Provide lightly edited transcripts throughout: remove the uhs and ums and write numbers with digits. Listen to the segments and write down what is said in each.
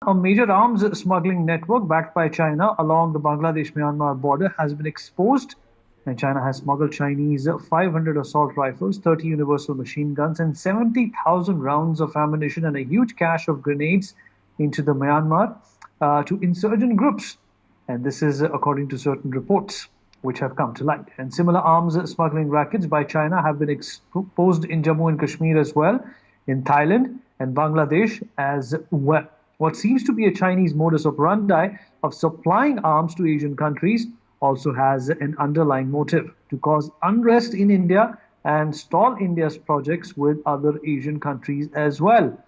A major arms smuggling network backed by China along the Bangladesh-Myanmar border has been exposed, and China has smuggled Chinese 500 assault rifles, 30 universal machine guns, and 70,000 rounds of ammunition and a huge cache of grenades into the Myanmar to insurgent groups. And this is according to certain reports which have come to light. And similar arms smuggling rackets by China have been exposed in Jammu and Kashmir as well, in Thailand and Bangladesh as well. What seems to be a Chinese modus operandi of supplying arms to Asian countries also has an underlying motive to cause unrest in India and stall India's projects with other Asian countries as well.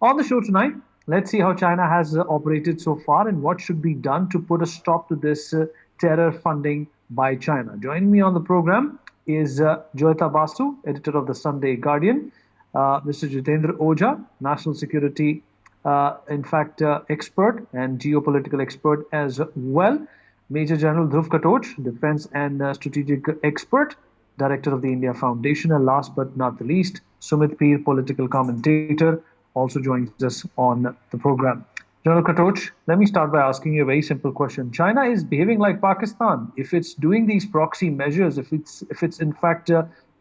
On the show tonight, let's see how China has operated so far and what should be done to put a stop to this terror funding by China. Joining me on the program is Joyita Basu, editor of the Sunday Guardian, Mr. Jitendra Ojha, national security, expert and geopolitical expert as well, Major General Dhruv Katoch, defense and strategic expert, director of the India Foundation, and last but not the least, Sumit, political commentator, also joins us on the program. General Katoch, let me start by asking you a very simple question. China is behaving like Pakistan. If it's doing these proxy measures, if it's in fact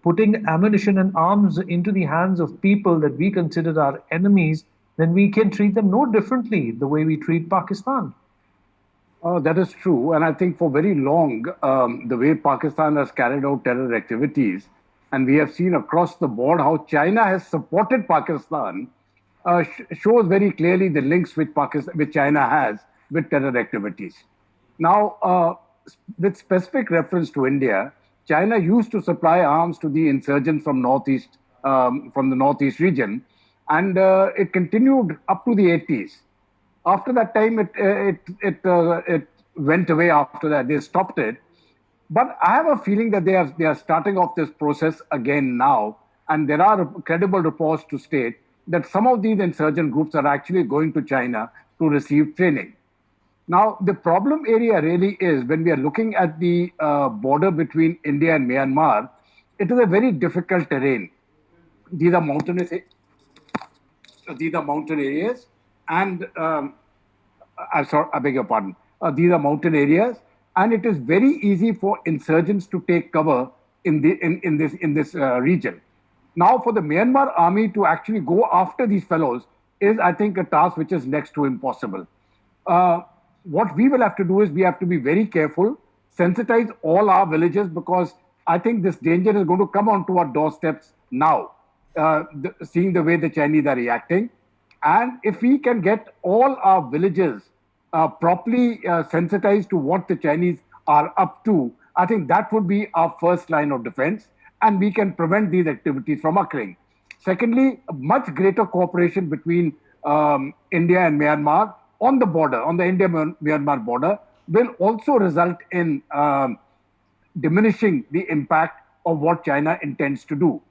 putting ammunition and arms into the hands of people that we consider our enemies, then we can treat them no differently the way we treat Pakistan. That is true. And I think for very long, the way Pakistan has carried out terror activities, and we have seen across the board how China has supported Pakistan, shows very clearly the links which China has with terror activities. Now, with specific reference to India, China used to supply arms to the insurgents from from the northeast region, and it continued up to the 80s. After that time, it went away. After that, they stopped it. But I have a feeling that they are starting off this process again now, and there are credible reports to state that some of these insurgent groups are actually going to China to receive training. Now, the problem area really is when we are looking at the border between India and Myanmar, it is a very difficult terrain. These are mountainous areas, and I'm sorry, I beg your pardon. These are mountain areas, and it is very easy for insurgents to take cover in this region. Now, for the Myanmar army to actually go after these fellows is, I think, a task which is next to impossible. What we will have to do is we have to be very careful, sensitize all our villages, because I think this danger is going to come onto our doorsteps now, seeing the way the Chinese are reacting. And if we can get all our villages properly sensitized to what the Chinese are up to, I think that would be our first line of defense, and we can prevent these activities from occurring. Secondly, much greater cooperation between India and Myanmar on the border, on the India-Myanmar border, will also result in diminishing the impact of what China intends to do.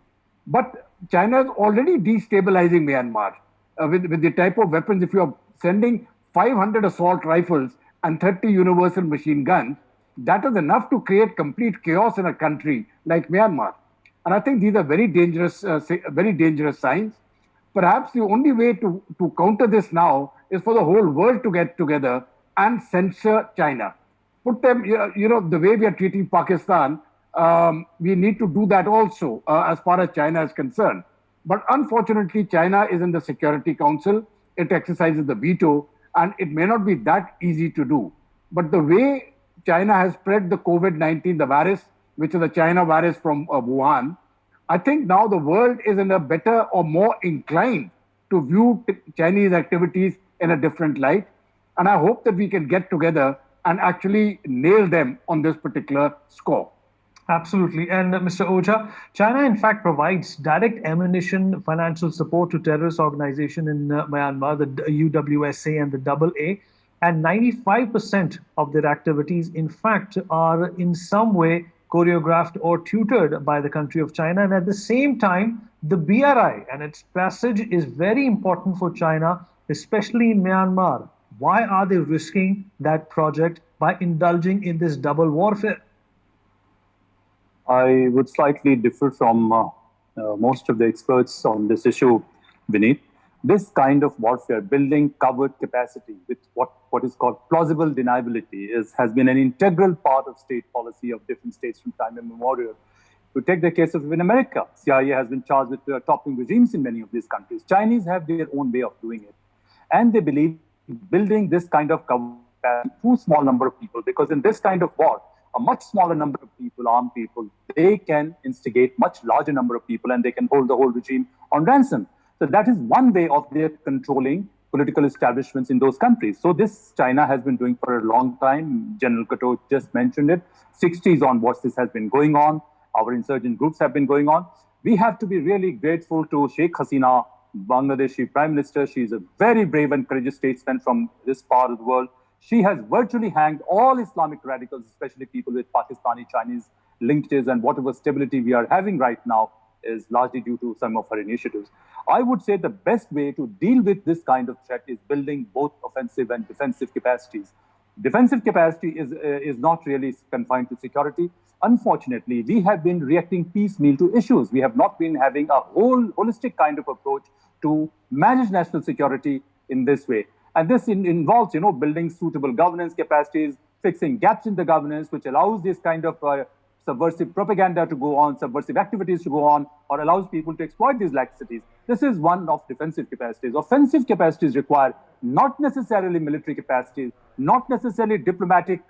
But China is already destabilizing Myanmar. With the type of weapons, if you are sending 500 assault rifles and 30 universal machine guns, that is enough to create complete chaos in a country like Myanmar. And I think these are very dangerous signs. Perhaps the only way to counter this now is for the whole world to get together and censor China. Put them, the way we are treating Pakistan, we need to do that also as far as China is concerned. But unfortunately, China is in the Security Council. It exercises the veto, and it may not be that easy to do. But the way China has spread the COVID-19, the virus, which is the China virus from Wuhan, I think now the world is in a better or more inclined to view Chinese activities in a different light. And I hope that we can get together and actually nail them on this particular score. Absolutely. And Mr. Ojha, China in fact provides direct ammunition financial support to terrorist organizations in Myanmar, the UWSA and the AA, and 95% of their activities in fact are in some way choreographed or tutored by the country of China. And at the same time, the BRI and its passage is very important for China, especially in Myanmar. Why are they risking that project by indulging in this double warfare? I would slightly differ from most of the experts on this issue, Vineet. This kind of warfare, building covert capacity with what is called plausible deniability, has been an integral part of state policy of different states from time immemorial. To take the case of in America, CIA has been charged with toppling regimes in many of these countries. Chinese have their own way of doing it. And they believe building this kind of covert capacity too small number of people, because in this kind of war, a much smaller number of people, armed people, they can instigate much larger number of people and they can hold the whole regime on ransom. So that is one way of their controlling political establishments in those countries. So this China has been doing for a long time. General Kato just mentioned it. 60s onwards, this has been going on. Our insurgent groups have been going on. We have to be really grateful to Sheikh Hasina, Bangladeshi Prime Minister. She is a very brave and courageous statesman from this part of the world. She has virtually hanged all Islamic radicals, especially people with Pakistani, Chinese linkages, and whatever stability we are having right now is largely due to some of her initiatives. I would say the best way to deal with this kind of threat is building both offensive and defensive capacities. Defensive capacity is not really confined to security. Unfortunately, we have been reacting piecemeal to issues. We have not been having a whole holistic kind of approach to manage national security in this way. And this involves, building suitable governance capacities, fixing gaps in the governance, which allows this kind of subversive propaganda to go on, subversive activities to go on, or allows people to exploit these laxities. This is one of defensive capacities. Offensive capacities require not necessarily military capacities, not necessarily diplomatic,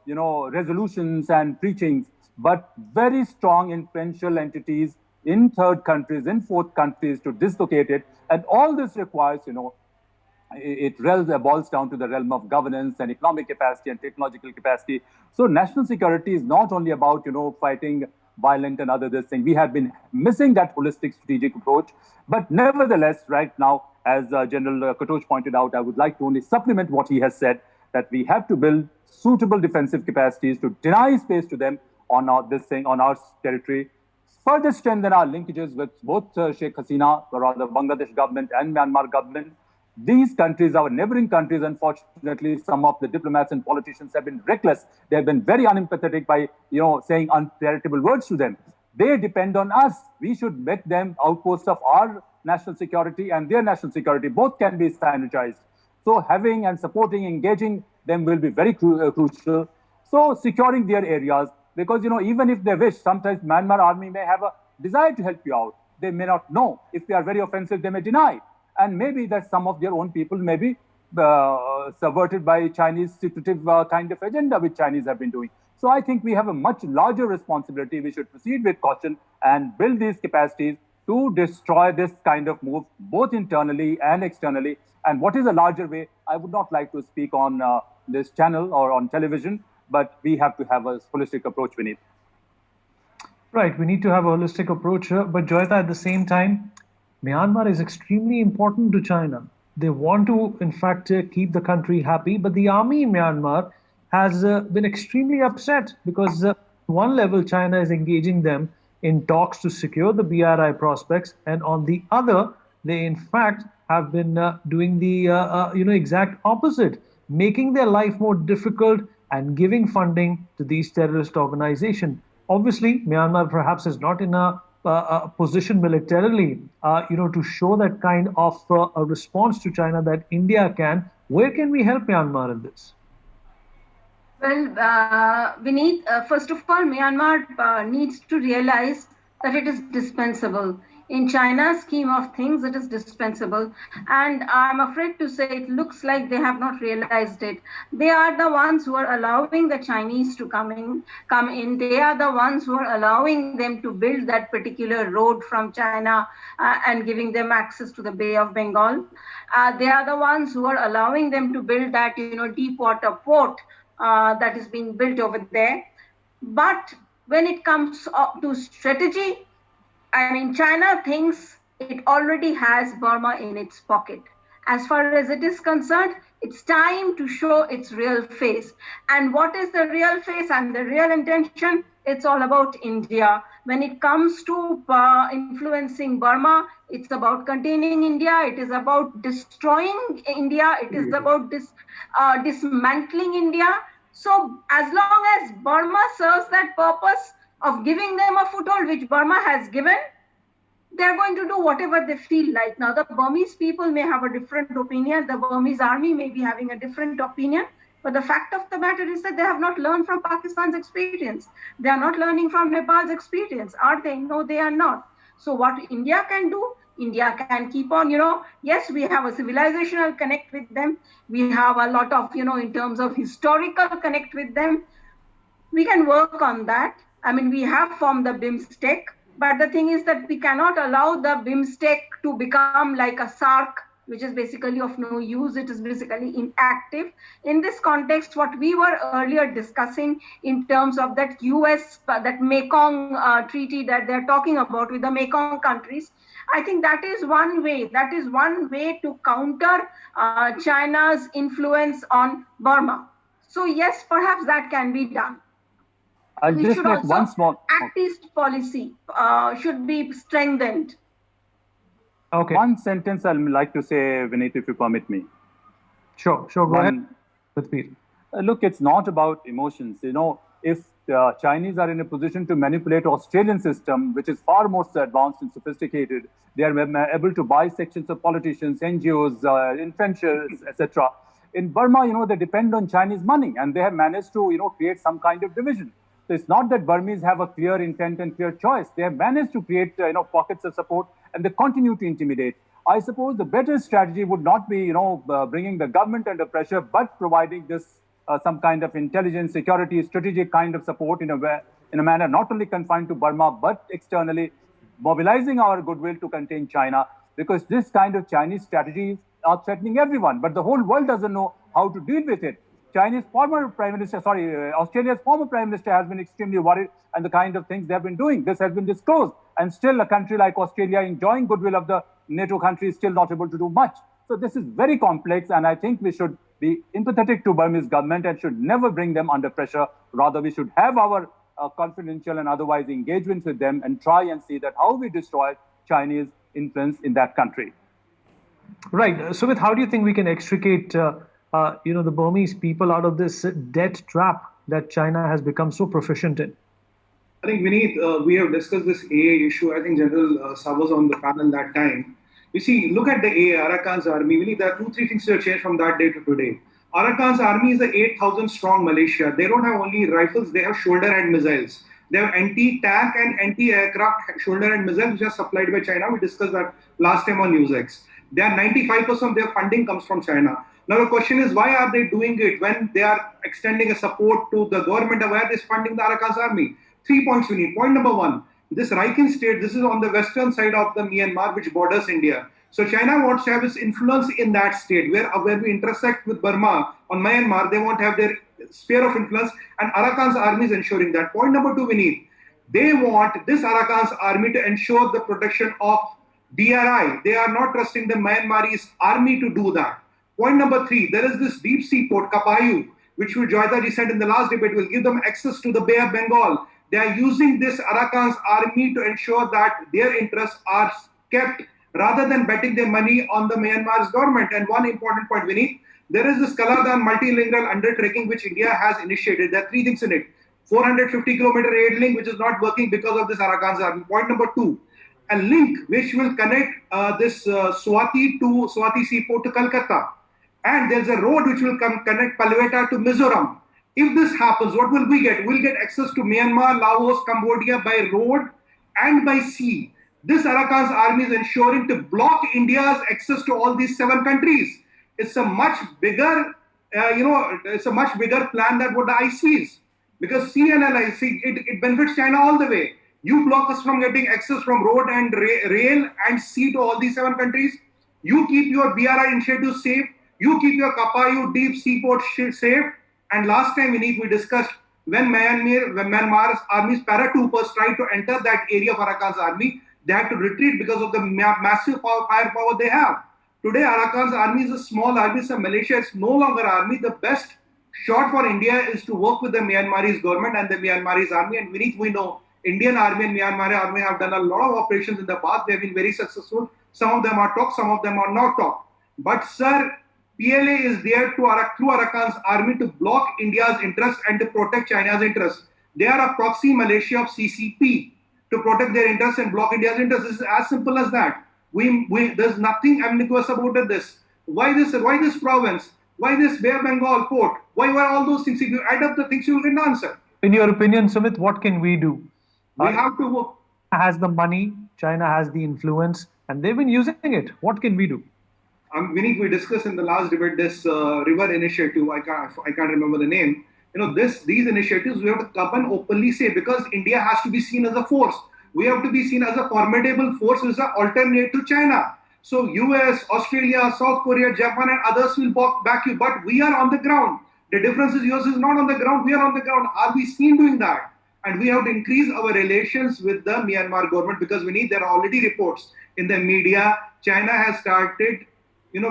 resolutions and preachings, but very strong influential entities in third countries, in fourth countries to dislocate it. And all this requires, it boils down to the realm of governance and economic capacity and technological capacity. So national security is not only about, fighting violent and other this thing. We have been missing that holistic strategic approach. But nevertheless, right now, as General Katoch pointed out, I would like to only supplement what he has said, that we have to build suitable defensive capacities to deny space to them on our territory, further strengthen our linkages with both Sheikh Hasina, or rather Bangladesh government, and Myanmar government. These countries, our neighboring countries, unfortunately, some of the diplomats and politicians have been reckless. They have been very unempathetic by, saying uncharitable words to them. They depend on us. We should make them outposts of our national security and their national security. Both can be synergized. So having and supporting, engaging them will be very crucial. So securing their areas, because, even if they wish, sometimes Myanmar army may have a desire to help you out. They may not know. If they are very offensive, they may deny. And maybe that some of their own people may be subverted by Chinese secretive kind of agenda which Chinese have been doing. So I think we have a much larger responsibility. We should proceed with caution and build these capacities to destroy this kind of move, both internally and externally. And what is a larger way, I would not like to speak on this channel or on television, but we have to have a holistic approach, Vineet. Right, we need to have a holistic approach, but Joyita, at the same time, Myanmar is extremely important to China. They want to, in fact, keep the country happy, but the army in Myanmar has been extremely upset because one level China is engaging them in talks to secure the BRI prospects, and on the other, they in fact have been doing the exact opposite, making their life more difficult and giving funding to these terrorist organizations. Obviously, Myanmar perhaps is not in a position militarily, to show that kind of a response to China that India can. Where can we help Myanmar in this? Well, Vineet, first of all, Myanmar needs to realize that it is dispensable. In China's scheme of things, it is dispensable. And I'm afraid to say it looks like they have not realized it. They are the ones who are allowing the Chinese to come in. They are the ones who are allowing them to build that particular road from China and giving them access to the Bay of Bengal. They are the ones who are allowing them to build that, deep water port that is being built over there. But when it comes to strategy, China thinks it already has Burma in its pocket. As far as it is concerned, it's time to show its real face. And what is the real face and the real intention? It's all about India. When it comes to influencing Burma, it's about containing India. It is about destroying India. It is about dismantling India. So as long as Burma serves that purpose of giving them a foothold, which Burma has given, they're going to do whatever they feel like. Now, the Burmese people may have a different opinion. The Burmese army may be having a different opinion. But the fact of the matter is that they have not learned from Pakistan's experience. They are not learning from Nepal's experience. Are they? No, they are not. So what India can do, India can keep on, yes, we have a civilizational connect with them. We have a lot of, in terms of historical connect with them. We can work on that. I mean, we have formed the BIMSTEC, but the thing is that we cannot allow the BIMSTEC to become like a SARC, which is basically of no use. It is basically inactive. In this context, what we were earlier discussing in terms of that that Mekong treaty that they're talking about with the Mekong countries, I think that is one way. That is one way to counter China's influence on Burma. So yes, perhaps that can be done. I'll just make one small... Act East policy should be strengthened. Okay. One sentence I'd like to say, Vineet, if you permit me. Sure, go ahead. Look, it's not about emotions. If Chinese are in a position to manipulate Australian system, which is far more advanced and sophisticated, they are able to buy sections of politicians, NGOs, influencers, etc. In Burma, they depend on Chinese money, and they have managed to, create some kind of division. So it's not that Burmese have a clear intent and clear choice. They have managed to create, pockets of support, and they continue to intimidate. I suppose the better strategy would not be, bringing the government under pressure, but providing this some kind of intelligence, security, strategic kind of support in a manner not only confined to Burma, but externally, mobilizing our goodwill to contain China, because this kind of Chinese strategies are threatening everyone, but the whole world doesn't know how to deal with it. Australia's former Prime Minister has been extremely worried, and the kind of things they have been doing. This has been disclosed, and still a country like Australia, enjoying goodwill of the NATO countries, is still not able to do much. So this is very complex, and I think we should be empathetic to Burmese government and should never bring them under pressure. Rather, we should have our confidential and otherwise engagements with them and try and see that how we destroy Chinese influence in that country. Right. Sumit, how do you think we can extricate the Burmese people out of this debt trap that China has become so proficient in? I think, Vineet, we have discussed this AA issue. I think General Sab was on the panel that time. You see, look at the AA, Arakan's army. Vineet, there are 2-3 things that have changed from that day to today. Arakan's army is a 8,000 strong militia. They don't have only rifles, they have shoulder and missiles. They have anti-tank and anti-aircraft shoulder and missiles, which are supplied by China. We discussed that last time on NewsX. They are 95% of their funding comes from China. Now the question is, why are they doing it when they are extending a support to the government? Why are they funding the Arakan's army? 3 points we need. Point number one, this Rakhine state, this is on the western side of the Myanmar, which borders India. So China wants to have its influence in that state, where we intersect with Burma on Myanmar, they want to have their sphere of influence, and Arakan's army is ensuring that. Point number two, we need, they want this Arakan's army to ensure the protection of DRI. They are not trusting the Myanmarese army to do that. Point number three, there is this deep sea port, Kapayu, which Joyita said in the last debate will give them access to the Bay of Bengal. They are using this Arakan's army to ensure that their interests are kept rather than betting their money on the Myanmar's government. And one important point, Vineet, there is this Kaladan multilingual undertaking which India has initiated. There are 3 things in it. 450-kilometer aid link, which is not working because of this Arakan's army. Point number 2, a link which will connect this Swati seaport to Calcutta. And there's a road which will connect Palweta to Mizoram. If this happens, what will we get? We'll get access to Myanmar, Laos, Cambodia by road and by sea. This Arakan's army is ensuring to block India's access to all these 7 countries. It's a much bigger, it's a much bigger plan than what the IC is. Because sea and LIC, it benefits China all the way. You block us from getting access from road and rail and sea to all these 7 countries. You keep your BRI initiative safe. You keep your Kapayu deep seaport safe. And last time we discussed when Myanmar's army's paratroopers tried to enter that area of Arakan's army, they had to retreat because of the massive firepower they have. Today, Arakan's army is a small army, it's a militia, it's no longer army. The best shot for India is to work with the Myanmarese government and the Myanmarese army. And we know Indian army and Myanmar army have done a lot of operations in the past. They have been very successful. Some of them are talk, some of them are not talk. But sir, PLA is there through Arakan's army to block India's interests and to protect China's interests. They are a proxy militia of CCP. to protect their interests and block India's interests. It's as simple as that. There's nothing ambiguous about this. Why this province? Why this Bay of Bengal port? Why all those things? If you add up the things, you will get an answer. In your opinion, Sumit, what can we do? We have to work. Has the money, China has the influence, and they've been using it. What can we do? Vinny, we discussed in the last debate this river initiative. I can't remember the name. These initiatives we have to come and openly say, because India has to be seen as a force. We have to be seen as a formidable force, which is an alternate to China. So US, Australia, South Korea, Japan, and others will back you. But we are on the ground. The difference is US is not on the ground. We are on the ground. Are we seen doing that? And we have to increase our relations with the Myanmar government, because there are already reports in the media. China has started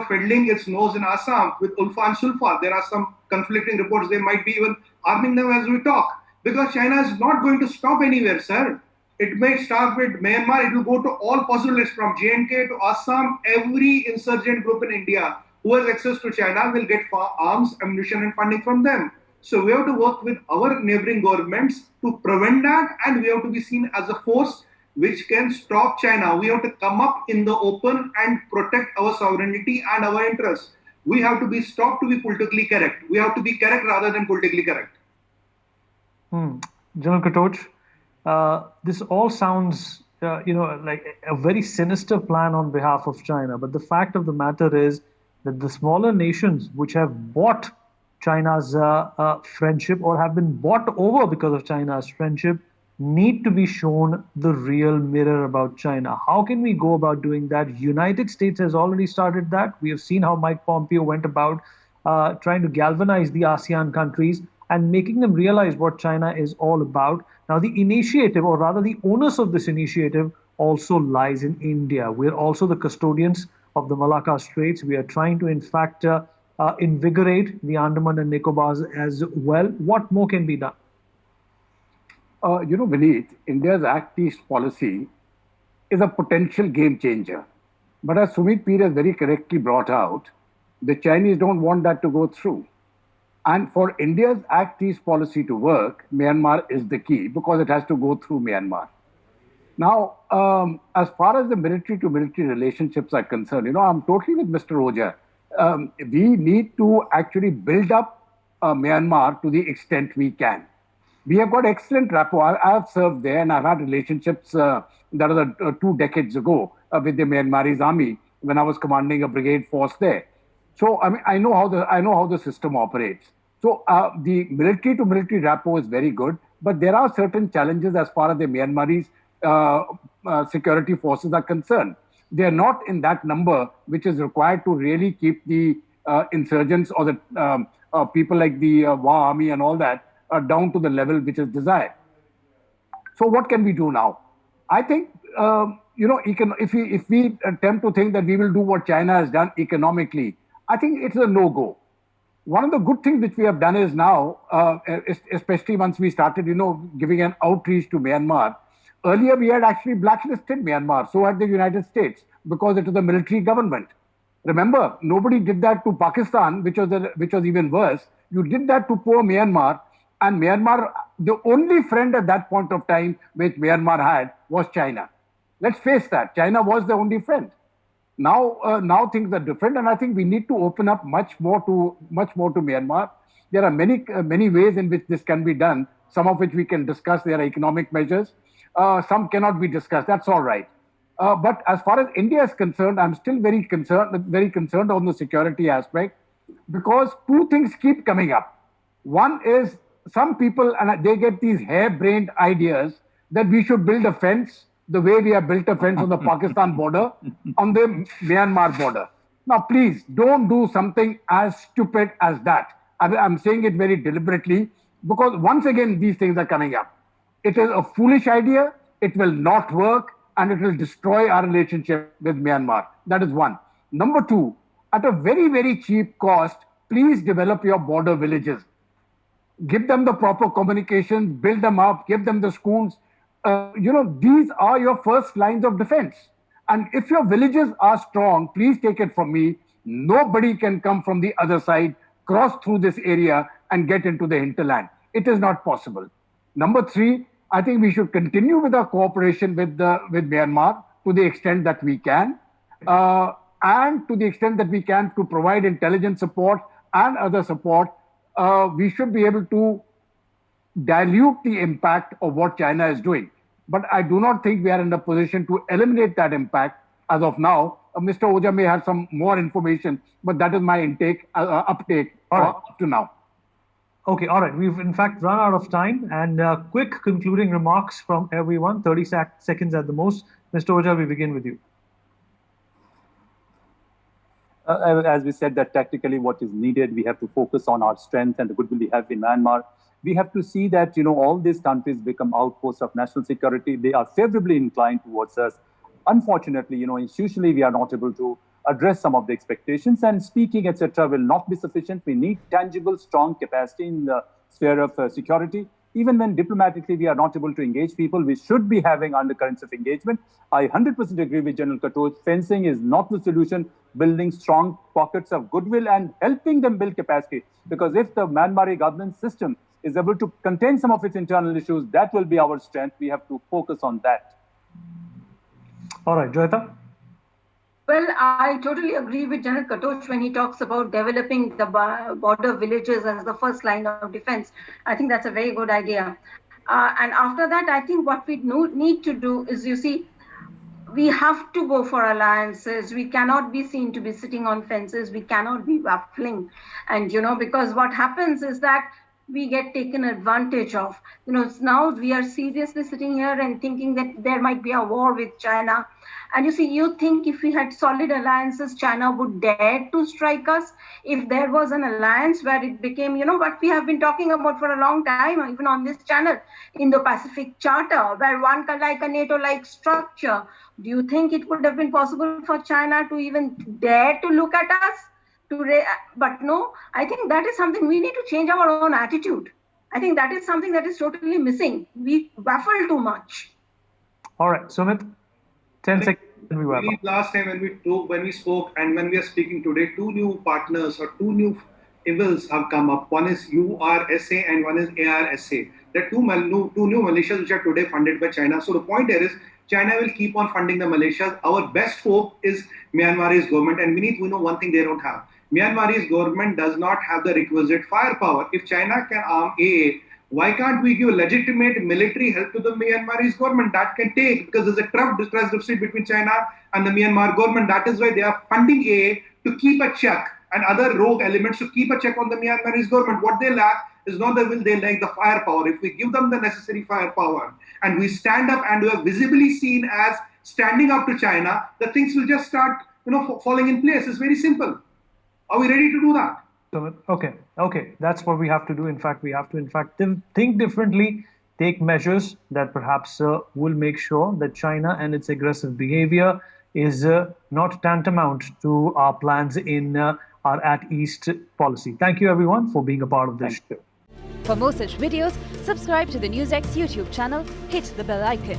fiddling its nose in Assam with Ulfa and Sulfa. There are some conflicting reports. They might be even arming them as we talk, because China is not going to stop anywhere, sir. It may start with Myanmar. It will go to all possible lists, from J&K to Assam. Every insurgent group in India who has access to China will get arms, ammunition, and funding from them. So we have to work with our neighboring governments to prevent that, and we have to be seen as a force which can stop China. We have to come up in the open and protect our sovereignty and our interests. We have to be stopped to be politically correct. We have to be correct rather than politically correct. General Katoch, this all sounds, like a very sinister plan on behalf of China. But the fact of the matter is that the smaller nations which have bought China's friendship, or have been bought over because of China's friendship, need to be shown the real mirror about China. How can we go about doing that? United States has already started that. We have seen how Mike Pompeo went about trying to galvanize the ASEAN countries and making them realize what China is all about. Now, the initiative, or rather the onus of this initiative, also lies in India. We're also the custodians of the Malacca Straits. We are trying to, in fact, invigorate the Andaman and Nicobars as well. What more can be done? Vineet, India's Act East policy is a potential game changer. But as Sumit Peer has very correctly brought out, the Chinese don't want that to go through. And for India's Act East policy to work, Myanmar is the key, because it has to go through Myanmar. Now, as far as the military-to-military relationships are concerned, I'm totally with Mr. Roja. We need to actually build up Myanmar to the extent we can. We have got excellent rapport. I have served there, and I've had relationships that are 2 decades ago with the Myanmarese army when I was commanding a brigade force there. So I know how the system operates. So the military-to-military rapport is very good, but there are certain challenges as far as the Myanmarese security forces are concerned. They are not in that number which is required to really keep the insurgents or the people like the Wa army and all that down to the level which is desired. So what can we do now? I think if we attempt to think that we will do what China has done economically, I think it's a no-go. One of the good things which we have done is now, especially once we started, giving an outreach to Myanmar. Earlier, we had actually blacklisted Myanmar. So had the United States, because it was a military government. Remember, nobody did that to Pakistan, which was even worse. You did that to poor Myanmar. And Myanmar, the only friend at that point of time which Myanmar had was China. Let's face that. China was the only friend. Now things are different, and I think we need to open up much more to Myanmar. There are many ways in which this can be done. Some of which we can discuss. There are economic measures. Some cannot be discussed. That's all right. But as far as India is concerned, I'm still very concerned on the security aspect, because 2 things keep coming up. One is, some people, and they get these harebrained ideas that we should build a fence the way we have built a fence on the Pakistan border, on the Myanmar border. Now, please don't do something as stupid as that. I'm saying it very deliberately, because once again, these things are coming up. It is a foolish idea, it will not work, and it will destroy our relationship with Myanmar. That is one. Number 2, at a very, very cheap cost, please develop your border villages. Give them the proper communications, build them up, give them the schools. These are your first lines of defense. And if your villages are strong, please take it from me, nobody can come from the other side, cross through this area and get into the hinterland. It is not possible. Number 3, I think we should continue with our cooperation with Myanmar to the extent that we can, and to the extent that we can to provide intelligence support and other support. We should be able to dilute the impact of what China is doing. But I do not think we are in a position to eliminate that impact as of now. Mr. Oja may have some more information, but that is my uptake up to now. Okay, all right. We've in fact run out of time, and quick concluding remarks from everyone, 30 seconds at the most. Mr. Oja, we begin with you. As we said, that tactically what is needed, we have to focus on our strength and the goodwill we have in Myanmar. We have to see that, all these countries become outposts of national security. They are favorably inclined towards us. Unfortunately, institutionally, we are not able to address some of the expectations, and speaking, etc., will not be sufficient. We need tangible, strong capacity in the sphere of security. Even when diplomatically we are not able to engage people, we should be having undercurrents of engagement. I 100% agree with General Katoch. Fencing is not the solution. Building strong pockets of goodwill and helping them build capacity. Because if the Myanmar government system is able to contain some of its internal issues, that will be our strength. We have to focus on that. All right, Joyita? Well, I totally agree with General Katoch when he talks about developing the border villages as the first line of defense. I think that's a very good idea. And after that, I think what we need to do is, we have to go for alliances. We cannot be seen to be sitting on fences. We cannot be waffling. And, because what happens is that we get taken advantage of. Now we are seriously sitting here and thinking that there might be a war with China. And you think if we had solid alliances, China would dare to strike us? If there was an alliance where it became, what we have been talking about for a long time, even on this channel, Indo-Pacific Charter, where one can like a NATO-like structure, do you think it would have been possible for China to even dare to look at us? But no, I think that is something we need to change our own attitude. I think that is something that is totally missing. We waffle too much. All right, Sumit, 10 seconds. Last time when we spoke and when we are speaking today, two new partners or two new evils have come up. One is URSA and one is ARSA. There are two new militias which are today funded by China. So the point here is China will keep on funding the militias. Our best hope is Myanmar's government, and we know one thing they don't have. Myanmar's government does not have the requisite firepower. If China can arm AA, why can't we give legitimate military help to the Myanmar's government? That can take, because there's a trust deficit between China and the Myanmar government. That is why they are funding AA to keep a check, and other rogue elements to keep a check on the Myanmar's government. What they lack is not the will, they lack the firepower. If we give them the necessary firepower and we stand up and we are visibly seen as standing up to China, the things will just start falling in place. It's very simple. Are we ready to do that? Okay. That's what we have to do. In fact, we have to think differently, take measures that perhaps will make sure that China and its aggressive behavior is not tantamount to our plans in our At East policy. Thank you, everyone, for being a part of this show. For more such videos, subscribe to the NewsX YouTube channel, hit the bell icon.